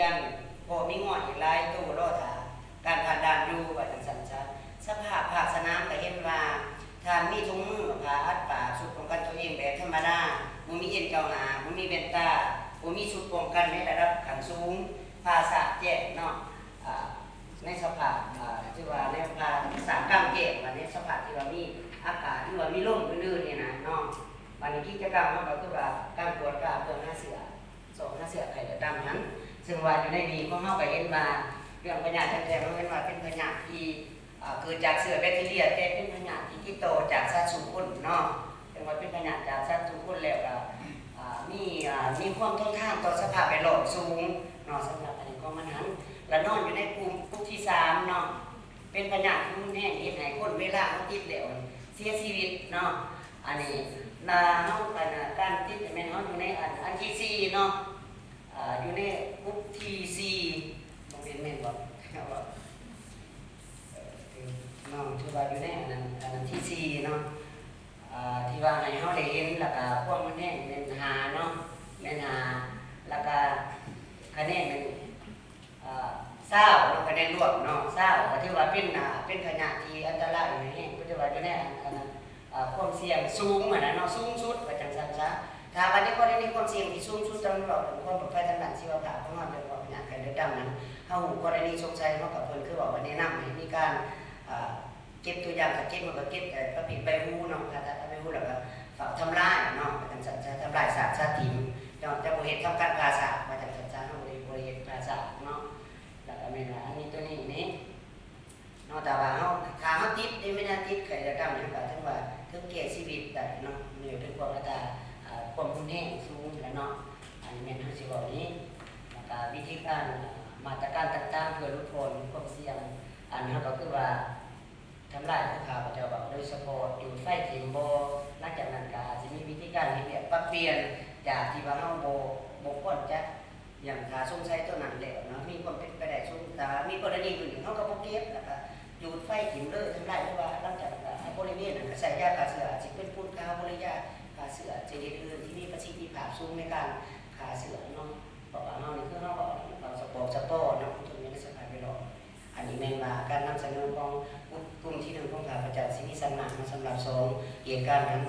ยันพอมีงอดอีกหลายตู้รอถาการผ่านด่านอยู่ว่าจังซั่นซะสภาพภาคสนามก็เห็นว่าถ้ามีถุงมือผ้าอัดปากชุดป้องกันตัวเองแบบธรรมดาบ่มีเอ็นเกาหาบ่มีแว่นตาบ่มีชุดป้องกันในระดับขั้นสูงภาษาแจ้งเนาะในสภาพที่ว่าในภาษากรรมแจ้งว่าในสภาพที่ว่ามีอากาศที่ว่ามีลมอื่นๆนี่นะเนาะวันนี้กิจกรรมมันก็คือว่าการตรวจกาเพื่อหาเสือหาเสือไข่ดำนั้นซึ่งว่าอยู่ในนี้ของเฮาก็เห็นว่าเรื่องพยาธิแท้ๆมันเห็นว่าเป็นพยาธิที่เกิดจากเชื้อแบคทีเรียแต่เป็นพยาธิที่โตจากสัตว์สู่คนเนาะเป็นว่าเป็นพยาธิจากสัตว์สู่คนแล้วก็มีความทนทานต่อสภาพแวดล้อมสูงเนาะสำหรับอันนี้ของมันนั้นและนอนอยู่ในกลุ่มที่3เนาะเป็นพยาธิที่รุนแรงเฮ็ดให้คนเวลาเขาติดแล้วเสียชีวิตเนาะอันนี้เฮาการติดแม่นเฮาอยู่ในอันที่4เนาะอยู่ในกลุ่มที่4บ่เป็นแม่นบ่ครับเนาะที่ว่าอยู่ในอันนั้นที่4เนาะที่ว่าให้เฮาได้เห็นแล้วก็พวกมันแห้งเป็นหาเนาะเป็นหาแล้วก็คะแนนเป็นเศร้าแล้วคะแนนรวมเนาะเศร้าก็ที่ว่าเป็นขนาดที่อันตรายแห้งก็จะว่าอยู่ในอันนั้นความเสี่ยงสูงเหมือนนั้นเนาะสูงสุดว่าจังซั่นซะถ้าวันนี้ก็ได้มีความเสี่ยงที่สูงสุดต้องบอกถึงความปลอดภัยทางด้านชีวภาพของเราโดยเฉพาะอย่างไข้เลือดดำนั้นเฮาหูกรณีสงสัยเฮากับเพิ่นคือว่าวันนี้นำให้มีการเก็บตัวอย่างกับเก็บมันก็เก็บประปิดใบหูเนาะถ้าใบหูแล้วก็ฝังทำลายเนาะจังซั่นซะทำลายสารถิ่นเนาะจะบ่เฮ็ดทำการผ่าศาสตร์ว่าจังซั่นซะเฮาบ่ได้เฮ็ดผ่าศาสตร์เนาะแล้วก็แม่นว่าอันนี้ตัวนี้นี่เนาะแต่ว่าเฮาถ้าเฮาติดได้ไม่น่าติดไข้เลือดดำนี่ก็ถือว่าถึงแก่ชีวิตได้เนาะนี่ถึงความอัตราความรุนแรงสูงแล้วเนาะอันนี้แม่นเฮาสิบอกนี้แล้วก็วิธีการมาตรการต่างๆเพื่อลดพ้นความเสี่ยงอันนี้ก็คือว่าทำลายภูเขาพระเจ้าบอกโดยเฉพาะอยู่ไฟถิ่มบ่หลังจากนั้นก็จะมีวิธีการที่ปรับเปลี่ยนจากที่ว่าเฮาบ่พ้นจากอย่างถ้าสงสัยตัวนั้นแล้วเนาะมีความเป็นไปได้สูงแต่มีกรณีอื่นเฮาก็บ่เก็บแล้วก็หยุดไฟถิ่มเลยทำลายเพราะว่าหลังจากบริเวณนั้นใส่ยาฆ่าเชื้อสิเป็นฝุ่นขาวบ่ได้ยาฆ่าเชื้อชนิดอื่นที่มีประสิทธิภาพสูงในการฆ่าเชื้อเนาะเพราะว่าเฮานี่คือเฮาเอาสปอร์เนาะตรงนี้ในสภาพแวดล้อมอันนี้แม่นว่าการนำเสนอของกลุ่มที่1ของข้าพเจ้าสิมีสำนักสำหรับ2เหตุการณ์นั้น